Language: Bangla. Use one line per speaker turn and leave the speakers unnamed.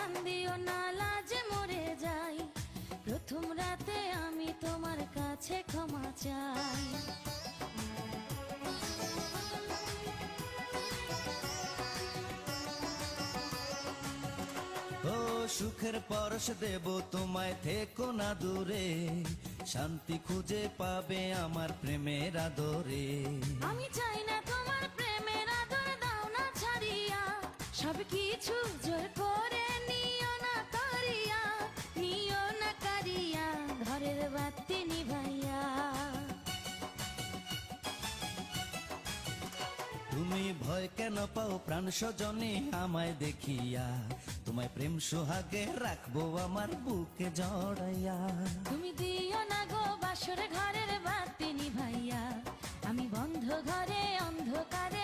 কান্দিও না, লাজে মরে যাই। প্রথম রাতে আমি তোমার কাছে ক্ষমা চাই।
ও সুখের পরশ দেব তোমায়, থেকো না দূরে, শান্তি খুঁজে পাবে আমার প্রেমের আদরে।
আমি চাই না তোমার প্রেমের আদর, দাও না ছাড়িয়া, সব কিছু জোর করে নিও না কারিয়া, নিও না কারিয়া, ঘরের বাতি নিভাইয়া।
তুমি ভয় কেন পাও প্রাণ স্বজনে আমায় দেখিয়া, তোমায় প্রেম সোহাগে রাখবো আমার বুকে জড়াইয়া।
তুমি দিও না গো বাসর ঘরের বাতি নিভাইয়া, আমি বন্ধ ঘরে অন্ধকারে